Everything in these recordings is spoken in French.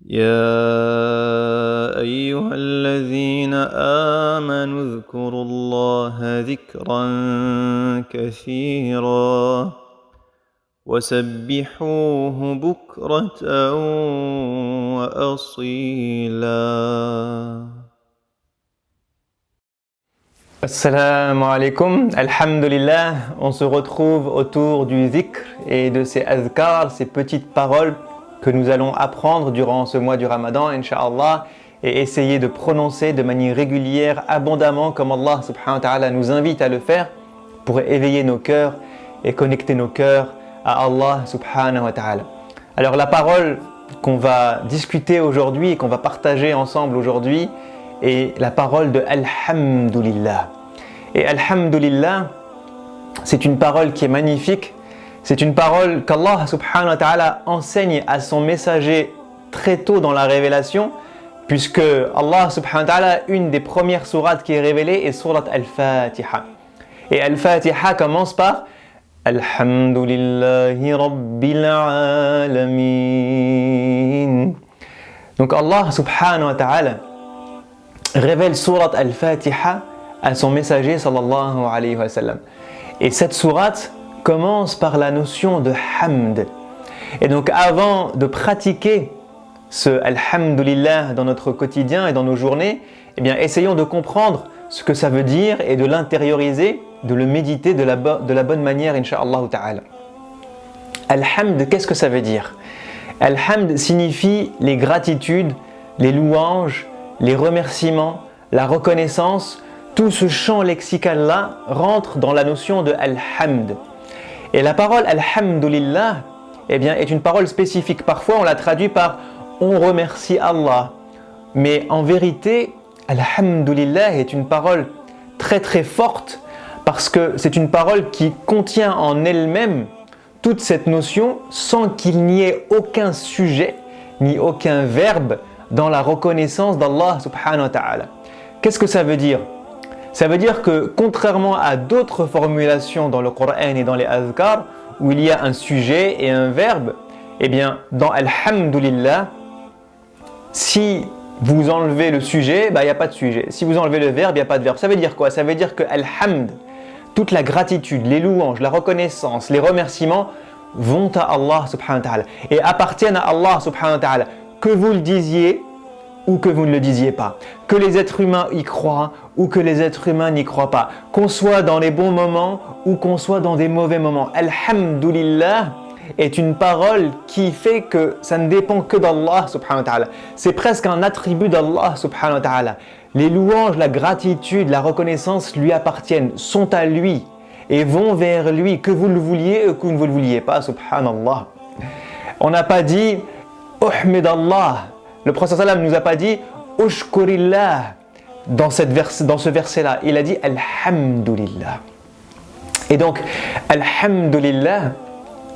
يا أيها الذين آمنوا اذكروا الله ذكرا كثيرا وسبحوه بكرة وأصيلا. Assalamu alaikum, alhamdulillah, on se retrouve autour du dhikr et de ces azkar, ces petites paroles que nous allons apprendre durant ce mois du Ramadan, Inch'Allah, et essayer de prononcer de manière régulière, abondamment, comme Allah subhanahu wa ta'ala nous invite à le faire, pour éveiller nos cœurs et connecter nos cœurs à Allah subhanahu wa ta'ala. Alors la parole qu'on va discuter aujourd'hui et qu'on va partager ensemble aujourd'hui, et la parole de Alhamdulillah. Et Alhamdulillah, c'est une parole qui est magnifique, c'est une parole qu'Allah subhanahu wa ta'ala enseigne à son messager très tôt dans la révélation, puisque Allah subhanahu wa ta'ala, une des premières sourates qui est révélée est sourate Al-Fatiha. Et Al-Fatiha commence par Alhamdulillahi Rabbil Alamin. Donc Allah subhanahu wa ta'ala révèle sourate Al-Fatiha à son messager sallallahu alayhi wa sallam. Et cette sourate commence par la notion de hamd. Et donc avant de pratiquer ce Alhamdulillah dans notre quotidien et dans nos journées, eh bien essayons de comprendre ce que ça veut dire et de l'intérioriser, de le méditer de la bonne manière, incha'Allah ta'ala. Alhamd, qu'est-ce que ça veut dire? Alhamd signifie les gratitudes, les louanges, les remerciements, la reconnaissance. Tout ce champ lexical-là rentre dans la notion de Alhamd. Et la parole Alhamdulillah, eh bien, est une parole spécifique. Parfois, on la traduit par « on remercie Allah ». Mais en vérité, Alhamdulillah est une parole très très forte parce que c'est une parole qui contient en elle-même toute cette notion sans qu'il n'y ait aucun sujet ni aucun verbe dans la reconnaissance d'Allah subhanahu wa ta'ala. Qu'est-ce que ça veut dire? Ça veut dire que contrairement à d'autres formulations dans le Coran et dans les azkar où il y a un sujet et un verbe, eh bien dans Alhamdulillah, si vous enlevez le sujet, il n'y a pas de sujet. Si vous enlevez le verbe, il n'y a pas de verbe. Ça veut dire quoi? Ça veut dire que Alhamd, toute la gratitude, les louanges, la reconnaissance, les remerciements vont à Allah subhanahu wa ta'ala et appartiennent à Allah subhanahu wa ta'ala. Que vous le disiez ou que vous ne le disiez pas, que les êtres humains y croient ou que les êtres humains n'y croient pas, qu'on soit dans les bons moments ou qu'on soit dans des mauvais moments. Alhamdulillah est une parole qui fait que ça ne dépend que d'Allah subhanahu wa ta'ala. C'est presque un attribut d'Allah subhanahu wa ta'ala. Les louanges, la gratitude, la reconnaissance lui appartiennent, sont à lui et vont vers lui, que vous le vouliez ou que vous ne le vouliez pas, subhanallah. On n'a pas dit Uhmid Allah. Le prophète sallam nous a pas dit Ushkurillah dans ce verset-là. Il a dit Alhamdulillah. Et donc, Alhamdulillah,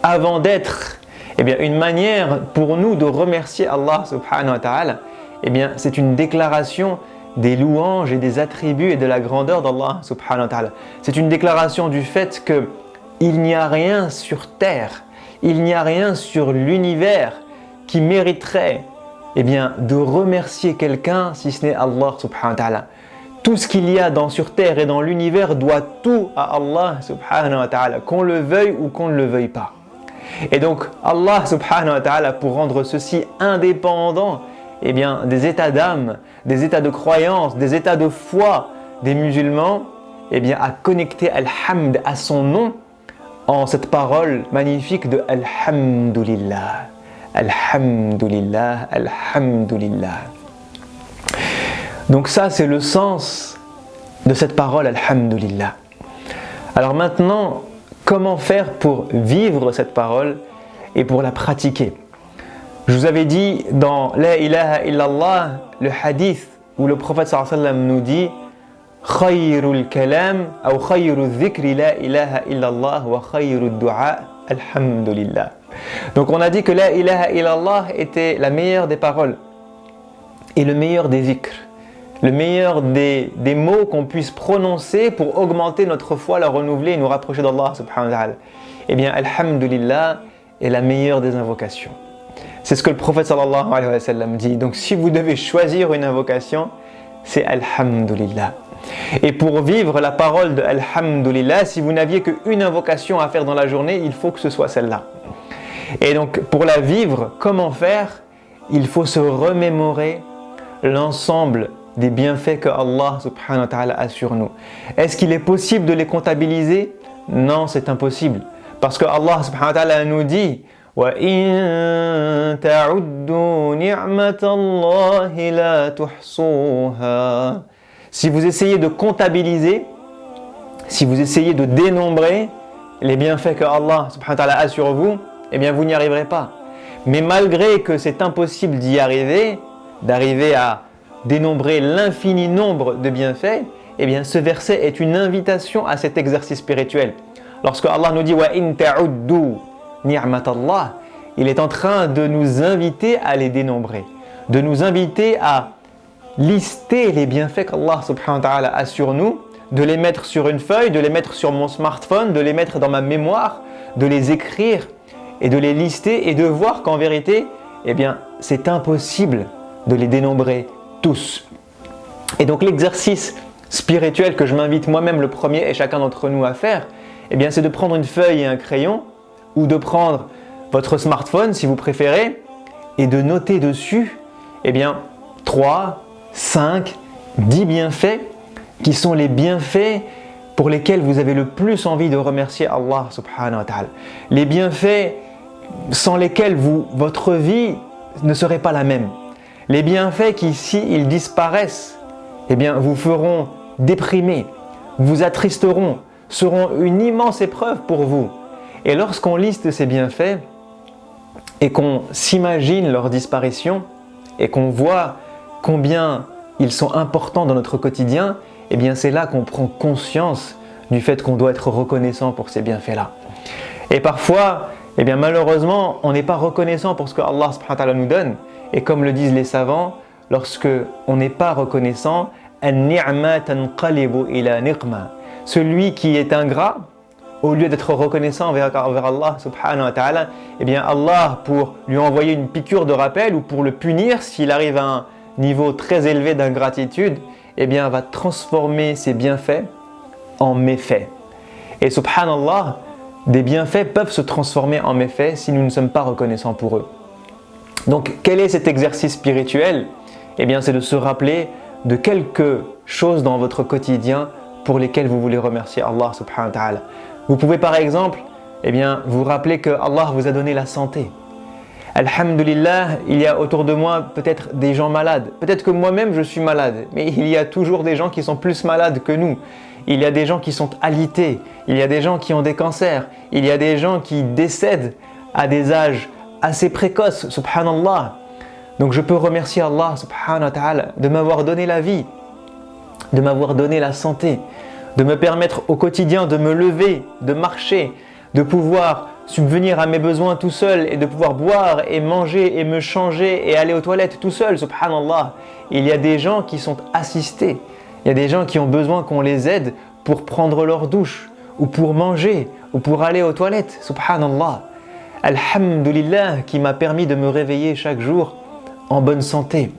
avant d'être une manière pour nous de remercier Allah subhanahu wa ta'ala, c'est une déclaration des louanges et des attributs et de la grandeur d'Allah subhanahu wa ta'ala. C'est une déclaration du fait qu'il n'y a rien sur terre, il n'y a rien sur l'univers qui mériterait de remercier quelqu'un si ce n'est Allah subhanahu wa ta'ala. Tout ce qu'il y a sur terre et dans l'univers doit tout à Allah subhanahu wa ta'ala, qu'on le veuille ou qu'on ne le veuille pas. Et donc Allah subhanahu wa ta'ala, pour rendre ceci indépendant des états d'âme, des états de croyance, des états de foi des musulmans, a connecté Al-Hamd à son nom en cette parole magnifique de Alhamdulillah. Alhamdulillah, Alhamdulillah. Donc ça, c'est le sens de cette parole Alhamdulillah. Alors maintenant, comment faire pour vivre cette parole et pour la pratiquer? Je vous avais dit dans La ilaha illallah, le hadith où le prophète sallallahu alayhi wa sallam nous dit Khayrul kalam ou khayrul dhikri la ilaha illallah wa khayrul du'a alhamdulillah. Donc on a dit que la ilaha illallah était la meilleure des paroles et le meilleur des dhikrs, le meilleur des mots qu'on puisse prononcer pour augmenter notre foi, la renouveler et nous rapprocher d'Allah subhanahu wa ta'ala. Alhamdulillah est la meilleure des invocations. C'est ce que le prophète sallallahu alayhi wa sallam dit. Donc si vous devez choisir une invocation, c'est Alhamdulillah. Et pour vivre la parole de Alhamdulillah, si vous n'aviez qu'une invocation à faire dans la journée, il faut que ce soit celle-là. Et donc pour la vivre, comment faire? Il faut se remémorer l'ensemble des bienfaits que Allah subhanahu wa ta'ala a sur nous. Est-ce qu'il est possible de les comptabiliser? Non, c'est impossible. Parce que Allah subhanahu wa ta'ala nous dit وَإِن تَعُدُّوا نِعْمَةَ اللَّهِ لَا تُحْصُوهَا. Si vous essayez de comptabiliser, si vous essayez de dénombrer les bienfaits que Allah subhanahu wa ta'ala a sur vous, eh bien vous n'y arriverez pas. Mais malgré que c'est impossible d'y arriver, d'arriver à dénombrer l'infini nombre de bienfaits, eh bien ce verset est une invitation à cet exercice spirituel. Lorsque Allah nous dit وَإِن تَعُدُّوا نِعْمَةَ اللَّهِ, il est en train de nous inviter à les dénombrer, de nous inviter à lister les bienfaits qu'Allah subhanahu wa ta'ala a sur nous, de les mettre sur une feuille, de les mettre sur mon smartphone, de les mettre dans ma mémoire, de les écrire et de les lister et de voir qu'en vérité, eh bien, c'est impossible de les dénombrer tous. Et donc l'exercice spirituel que je m'invite moi-même le premier et chacun d'entre nous à faire, eh bien, c'est de prendre une feuille et un crayon ou de prendre votre smartphone si vous préférez et de noter dessus, eh bien, 3, 5, 10 bienfaits qui sont les bienfaits pour lesquels vous avez le plus envie de remercier Allah subhanahu wa ta'ala. Les bienfaits sans lesquels votre vie ne serait pas la même. Les bienfaits qui, s'ils disparaissent, eh bien, vous feront déprimer, vous attristeront, seront une immense épreuve pour vous. Et lorsqu'on liste ces bienfaits et qu'on s'imagine leur disparition et qu'on voit combien ils sont importants dans notre quotidien, eh bien c'est là qu'on prend conscience du fait qu'on doit être reconnaissant pour ces bienfaits-là. Et parfois, eh bien malheureusement, on n'est pas reconnaissant pour ce que Allah subhanahu wa ta'ala nous donne. Et comme le disent les savants, lorsque on n'est pas reconnaissant, an-ni'ma tanqalibu ila niqma. Celui qui est ingrat, au lieu d'être reconnaissant envers Allah subhanahu wa ta'ala, eh bien Allah, pour lui envoyer une piqûre de rappel ou pour le punir s'il arrive à un niveau très élevé d'ingratitude, eh bien va transformer ses bienfaits en méfaits. Et subhanallah, des bienfaits peuvent se transformer en méfaits si nous ne sommes pas reconnaissants pour eux. Donc quel est cet exercice spirituel? Eh bien c'est de se rappeler de quelque chose dans votre quotidien pour lesquels vous voulez remercier Allah subhanahu wa ta'ala. Vous pouvez par exemple, eh bien, vous rappeler que Allah vous a donné la santé. Alhamdulillah, il y a autour de moi peut-être des gens malades. Peut-être que moi-même je suis malade, mais il y a toujours des gens qui sont plus malades que nous. Il y a des gens qui sont alités, il y a des gens qui ont des cancers, il y a des gens qui décèdent à des âges assez précoces, subhanallah. Donc je peux remercier Allah subhanahu wa ta'ala de m'avoir donné la vie, de m'avoir donné la santé, de me permettre au quotidien de me lever, de marcher, de pouvoir subvenir à mes besoins tout seul et de pouvoir boire et manger et me changer et aller aux toilettes tout seul, subhanallah. Il y a des gens qui sont assistés, il y a des gens qui ont besoin qu'on les aide pour prendre leur douche ou pour manger ou pour aller aux toilettes, subhanallah. Alhamdulillah qui m'a permis de me réveiller chaque jour en bonne santé.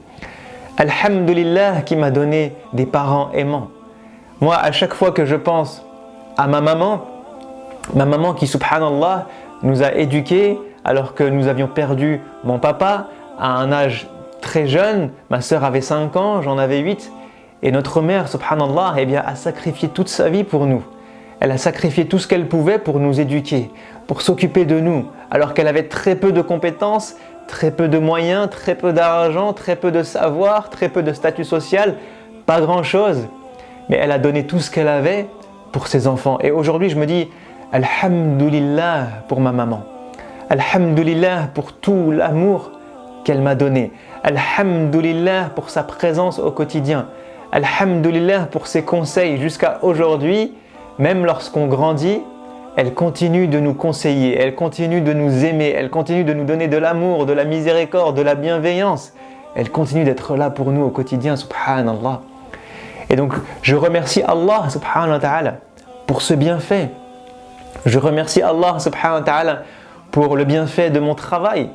Alhamdulillah qui m'a donné des parents aimants. Moi, à chaque fois que je pense à ma maman qui, subhanallah, nous a éduqués alors que nous avions perdu mon papa à un âge très jeune, ma sœur avait 5 ans, j'en avais 8, et notre mère, subhanallah, eh bien, a sacrifié toute sa vie pour nous. Elle a sacrifié tout ce qu'elle pouvait pour nous éduquer, pour s'occuper de nous, alors qu'elle avait très peu de compétences, très peu de moyens, très peu d'argent, très peu de savoir, très peu de statut social, pas grand-chose. Mais elle a donné tout ce qu'elle avait pour ses enfants. Et aujourd'hui, je me dis, Alhamdulillah pour ma maman. Alhamdulillah pour tout l'amour qu'elle m'a donné. Alhamdulillah pour sa présence au quotidien. Alhamdulillah pour ses conseils jusqu'à aujourd'hui. Même lorsqu'on grandit, elle continue de nous conseiller, elle continue de nous aimer, elle continue de nous donner de l'amour, de la miséricorde, de la bienveillance. Elle continue d'être là pour nous au quotidien, subhanallah. Et donc, je remercie Allah subhanahu wa ta'ala pour ce bienfait. Je remercie Allah subhanahu wa ta'ala pour le bienfait de mon travail,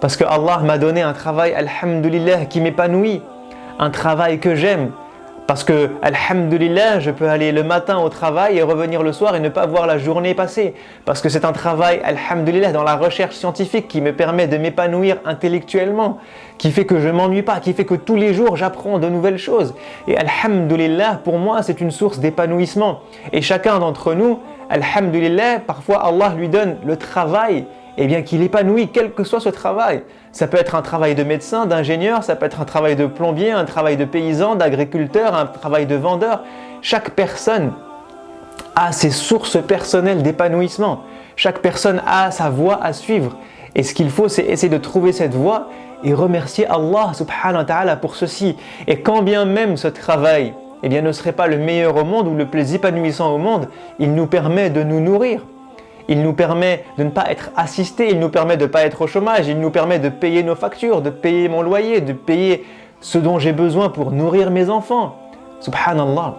parce que Allah m'a donné un travail, alhamdulillah, qui m'épanouit, un travail que j'aime, parce que, alhamdulillah, je peux aller le matin au travail et revenir le soir et ne pas voir la journée passer, parce que c'est un travail, alhamdulillah, dans la recherche scientifique qui me permet de m'épanouir intellectuellement, qui fait que je ne m'ennuie pas, qui fait que tous les jours j'apprends de nouvelles choses. Et alhamdulillah, pour moi, c'est une source d'épanouissement. Et chacun d'entre nous, alhamdulillah, parfois Allah lui donne le travail, et bien qu'il épanouit quel que soit ce travail. Ça peut être un travail de médecin, d'ingénieur, ça peut être un travail de plombier, un travail de paysan, d'agriculteur, un travail de vendeur. Chaque personne a ses sources personnelles d'épanouissement. Chaque personne a sa voie à suivre. Et ce qu'il faut, c'est essayer de trouver cette voie et remercier Allah subhanahu wa ta'ala pour ceci. Et quand bien même ce travail ne serait pas le meilleur au monde ou le plus épanouissant au monde, il nous permet de nous nourrir. Il nous permet de ne pas être assistés, il nous permet de ne pas être au chômage, il nous permet de payer nos factures, de payer mon loyer, de payer ce dont j'ai besoin pour nourrir mes enfants. Subhanallah.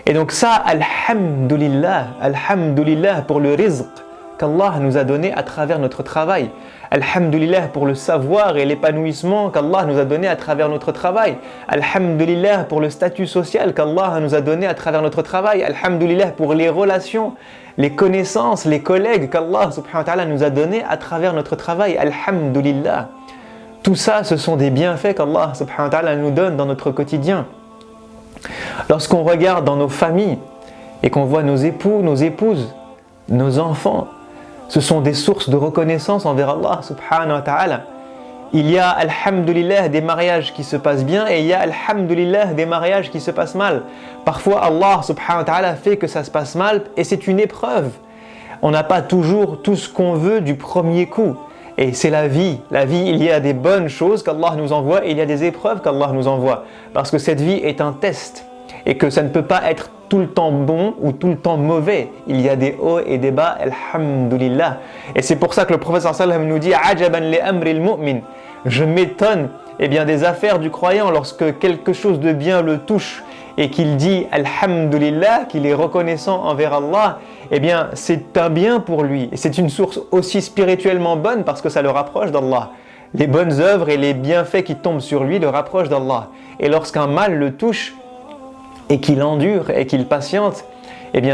Et donc ça, alhamdulillah pour le rizq qu'Allah nous a donné à travers notre travail. Alhamdulillah pour le savoir et l'épanouissement qu'Allah nous a donné à travers notre travail. Alhamdulillah pour le statut social qu'Allah nous a donné à travers notre travail. Alhamdulillah pour les relations, les connaissances, les collègues qu'Allah subhanahu wa ta'ala nous a donné à travers notre travail. Alhamdulillah. Tout ça, ce sont des bienfaits qu'Allah subhanahu wa ta'ala nous donne dans notre quotidien. Lorsqu'on regarde dans nos familles et qu'on voit nos époux, nos épouses, nos enfants, ce sont des sources de reconnaissance envers Allah subhanahu wa ta'ala. Il y a, alhamdulillah, des mariages qui se passent bien et il y a, alhamdulillah, des mariages qui se passent mal. Parfois, Allah subhanahu wa ta'ala fait que ça se passe mal et c'est une épreuve. On n'a pas toujours tout ce qu'on veut du premier coup. Et c'est la vie. La vie, il y a des bonnes choses qu'Allah nous envoie et il y a des épreuves qu'Allah nous envoie. Parce que cette vie est un test et que ça ne peut pas être tout le temps bon ou tout le temps mauvais. Il y a des hauts et des bas, alhamdulillah. Et c'est pour ça que le prophète sallallahu alayhi wa sallam nous dit « Ajaban li amri al-mu'min » Je m'étonne des affaires du croyant lorsque quelque chose de bien le touche et qu'il dit « Alhamdulillah » qu'il est reconnaissant envers Allah, c'est un bien pour lui. Et c'est une source aussi spirituellement bonne parce que ça le rapproche d'Allah. Les bonnes œuvres et les bienfaits qui tombent sur lui le rapprochent d'Allah. Et lorsqu'un mal le touche, et qu'il endure et qu'il patiente,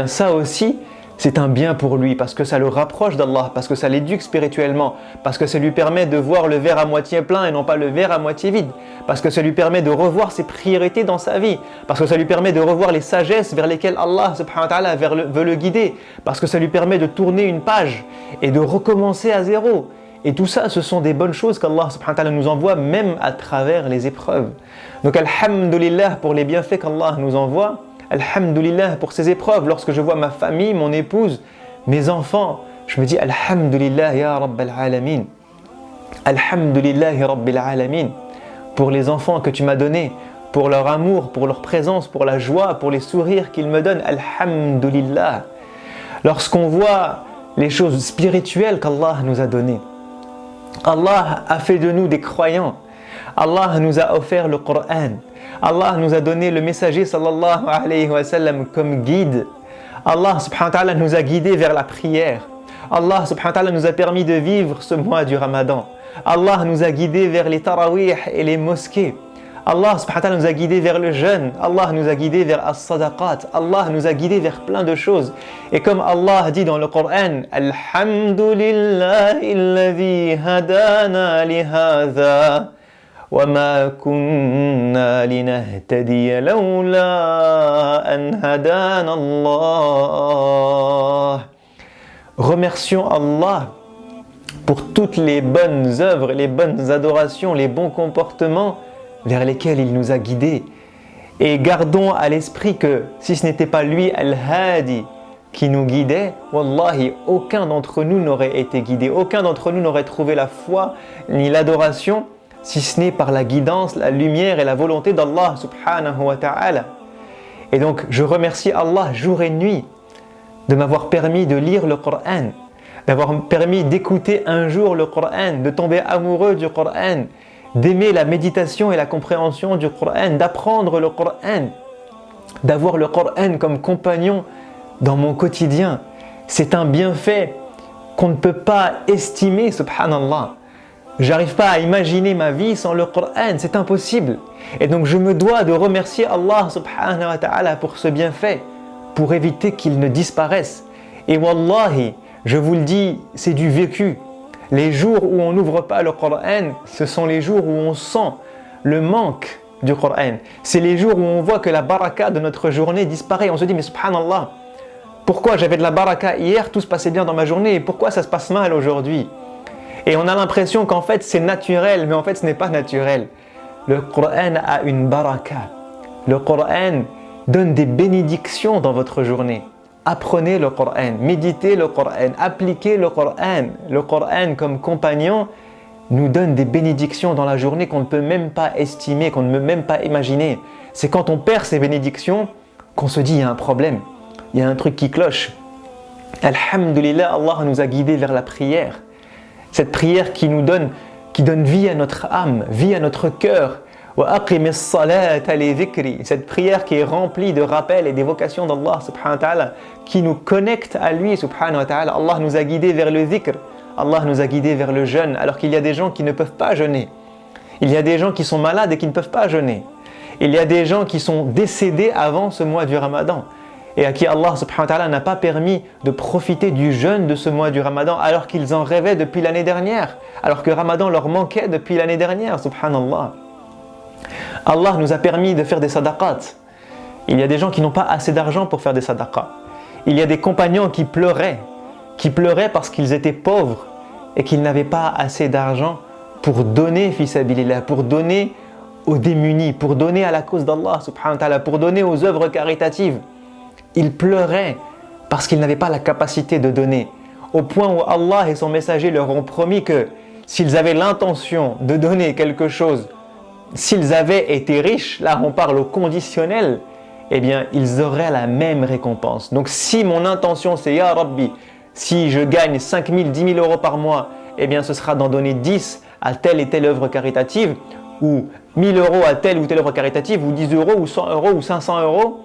ça aussi, c'est un bien pour lui parce que ça le rapproche d'Allah, parce que ça l'éduque spirituellement, parce que ça lui permet de voir le verre à moitié plein et non pas le verre à moitié vide, parce que ça lui permet de revoir ses priorités dans sa vie, parce que ça lui permet de revoir les sagesses vers lesquelles Allah subhanahu wa ta'ala veut le guider, parce que ça lui permet de tourner une page et de recommencer à zéro. Et tout ça, ce sont des bonnes choses qu'Allah subhanahu wa ta'ala nous envoie même à travers les épreuves. Donc alhamdulillah pour les bienfaits qu'Allah nous envoie, alhamdulillah pour ces épreuves. Lorsque je vois ma famille, mon épouse, mes enfants, je me dis alhamdulillah ya Rabbil Alamin. Alhamdulillah ya Rabbil Alamin pour les enfants que tu m'as donnés, pour leur amour, pour leur présence, pour la joie, pour les sourires qu'ils me donnent, alhamdulillah. Lorsqu'on voit les choses spirituelles qu'Allah nous a données, Allah a fait de nous des croyants. Allah nous a offert le Coran. Allah nous a donné le messager sallallahu alayhi wa sallam comme guide. Allah subhanahu wa ta'ala nous a guidés vers la prière. Allah subhanahu wa ta'ala nous a permis de vivre ce mois du Ramadan. Allah nous a guidés vers les tarawih et les mosquées. Allah subhanahu wa ta'ala nous a guidés vers le jeûne. Allah nous a guidés vers as-sadaqat. Allah nous a guidés vers plein de choses. Et comme Allah dit dans le Coran, Alhamdulillahi alladhi hadana li hadha wa ma kunna linahtadiya lawla an hadana Allah. Remercions Allah pour toutes les bonnes œuvres, les bonnes adorations, les bons comportements vers lesquels il nous a guidés. Et gardons à l'esprit que si ce n'était pas lui, Al-Hadi, qui nous guidait, Wallahi, aucun d'entre nous n'aurait été guidé, aucun d'entre nous n'aurait trouvé la foi ni l'adoration, si ce n'est par la guidance, la lumière et la volonté d'Allah subhanahu wa ta'ala. Et donc, je remercie Allah jour et nuit de m'avoir permis de lire le Coran, d'avoir permis d'écouter un jour le Coran, de tomber amoureux du Coran, d'aimer la méditation et la compréhension du Coran, d'apprendre le Coran, d'avoir le Coran comme compagnon dans mon quotidien. C'est un bienfait qu'on ne peut pas estimer, subhanallah. J'arrive pas à imaginer ma vie sans le Coran, c'est impossible. Et donc je me dois de remercier Allah subhanahu wa ta'ala pour ce bienfait, pour éviter qu'il ne disparaisse. Et wallahi, je vous le dis, c'est du vécu. Les jours où on n'ouvre pas le Coran, ce sont les jours où on sent le manque du Coran. C'est les jours où on voit que la baraka de notre journée disparaît. On se dit, mais subhanallah, pourquoi j'avais de la baraka hier, tout se passait bien dans ma journée, et pourquoi ça se passe mal aujourd'hui? Et on a l'impression qu'en fait c'est naturel, mais en fait ce n'est pas naturel. Le Coran a une baraka. Le Coran donne des bénédictions dans votre journée. Apprenez le Coran, méditez le Coran, appliquez le Coran. Le Coran comme compagnon nous donne des bénédictions dans la journée qu'on ne peut même pas estimer, qu'on ne peut même pas imaginer. C'est quand on perd ces bénédictions qu'on se dit il y a un problème, il y a un truc qui cloche. Alhamdulillah, Allah nous a guidés vers la prière. Cette prière qui donne vie à notre âme, vie à notre cœur. Cette prière qui est remplie de rappels et d'évocations d'Allah subhanahu wa ta'ala, qui nous connecte à lui subhanahu wa ta'ala. Allah nous a guidés vers le dhikr, Allah nous a guidés vers le jeûne, alors qu'il y a des gens qui ne peuvent pas jeûner. Il y a des gens qui sont malades et qui ne peuvent pas jeûner. Il y a des gens qui sont décédés avant ce mois du Ramadan et à qui Allah subhanahu wa ta'ala n'a pas permis de profiter du jeûne de ce mois du Ramadan alors qu'ils en rêvaient depuis l'année dernière, alors que Ramadan leur manquait depuis l'année dernière, subhanallah. Allah nous a permis de faire des sadaqat. Il y a des gens qui n'ont pas assez d'argent pour faire des sadaqas. Il y a des compagnons qui pleuraient parce qu'ils étaient pauvres et qu'ils n'avaient pas assez d'argent pour donner fi sabilillah, pour donner aux démunis, pour donner à la cause d'Allah subhanahu wa ta'ala, pour donner aux œuvres caritatives. Ils pleuraient parce qu'ils n'avaient pas la capacité de donner, au point où Allah et son messager leur ont promis que s'ils avaient l'intention de donner quelque chose, s'ils avaient été riches, là on parle au conditionnel, eh bien ils auraient la même récompense. Donc si mon intention c'est Ya Rabbi, si je gagne 5 000, 10 000 euros par mois, eh bien ce sera d'en donner 10 à telle et telle œuvre caritative, ou 1000 euros à telle ou telle œuvre caritative, ou 10 euros, ou 100 euros, ou 500 euros,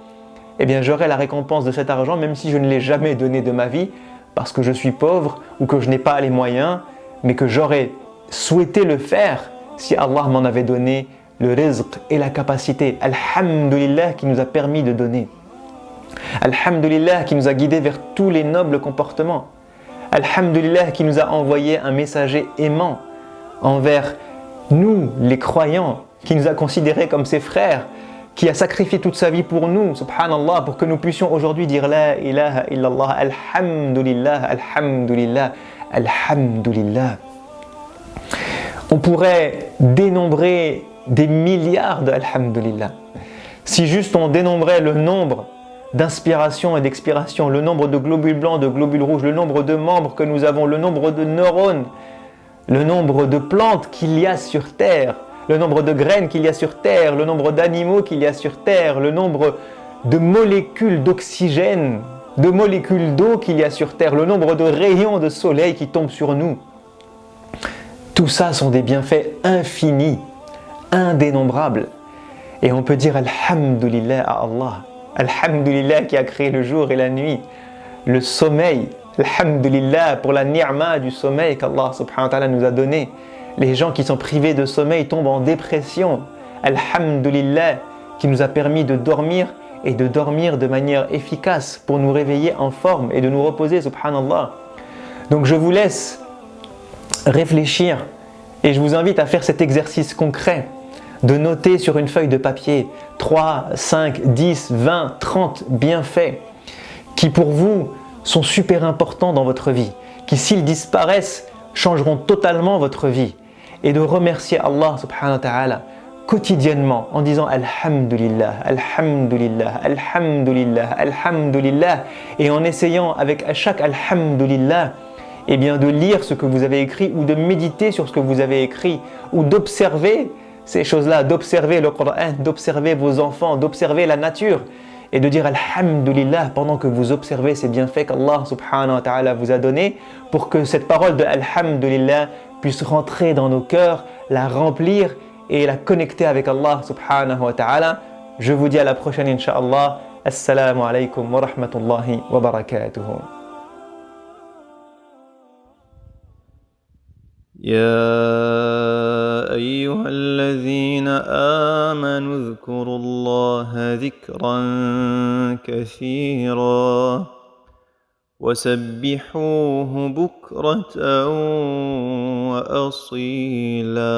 eh bien j'aurai la récompense de cet argent même si je ne l'ai jamais donné de ma vie parce que je suis pauvre ou que je n'ai pas les moyens, mais que j'aurais souhaité le faire si Allah m'en avait donné le rizq et la capacité. Alhamdulillah qui nous a permis de donner. Alhamdulillah qui nous a guidés vers tous les nobles comportements. Alhamdulillah qui nous a envoyé un messager aimant envers nous, les croyants, qui nous a considérés comme ses frères, qui a sacrifié toute sa vie pour nous, subhanallah, pour que nous puissions aujourd'hui dire La ilaha illallah, alhamdulillah, alhamdulillah, alhamdulillah. On pourrait dénombrer des milliards de alhamdulillah. Si juste on dénombrait le nombre d'inspiration et d'expiration, le nombre de globules blancs, de globules rouges, le nombre de membres que nous avons, le nombre de neurones, le nombre de plantes qu'il y a sur Terre, le nombre de graines qu'il y a sur Terre, le nombre d'animaux qu'il y a sur Terre, le nombre de molécules d'oxygène, de molécules d'eau qu'il y a sur Terre, le nombre de rayons de soleil qui tombent sur nous. Tout ça sont des bienfaits infinis, indénombrables. Et on peut dire Alhamdulillah à Allah. Alhamdulillah qui a créé le jour et la nuit, le sommeil. Alhamdulillah pour la ni'ma du sommeil qu'Allah subhanahu wa ta'ala nous a donné. Les gens qui sont privés de sommeil tombent en dépression. Alhamdulillah qui nous a permis de dormir et de dormir de manière efficace pour nous réveiller en forme et de nous reposer, subhanallah. Donc je vous laisse réfléchir et je vous invite à faire cet exercice concret de noter sur une feuille de papier 3, 5, 10, 20, 30 bienfaits qui pour vous sont super importants dans votre vie, qui s'ils disparaissent changeront totalement votre vie, et de remercier Allah subhanahu wa ta'ala quotidiennement en disant Alhamdulillah, Alhamdulillah, Alhamdulillah, Alhamdulillah, et en essayant avec à chaque Alhamdulillah eh bien de lire ce que vous avez écrit ou de méditer sur ce que vous avez écrit ou d'observer ces choses-là, d'observer le Coran, d'observer vos enfants, d'observer la nature et de dire Alhamdulillah pendant que vous observez ces bienfaits qu'Allah subhanahu wa ta'ala vous a donnés pour que cette parole de Alhamdulillah puisse rentrer dans nos cœurs, la remplir et la connecter avec Allah subhanahu wa ta'ala. Je vous dis à la prochaine incha'Allah. Assalamu alaikum wa rahmatullahi wa barakatuhu. يا آمنوا اذكروا الله ذكرا كثيرا وسبحوه بكرة وأصيلا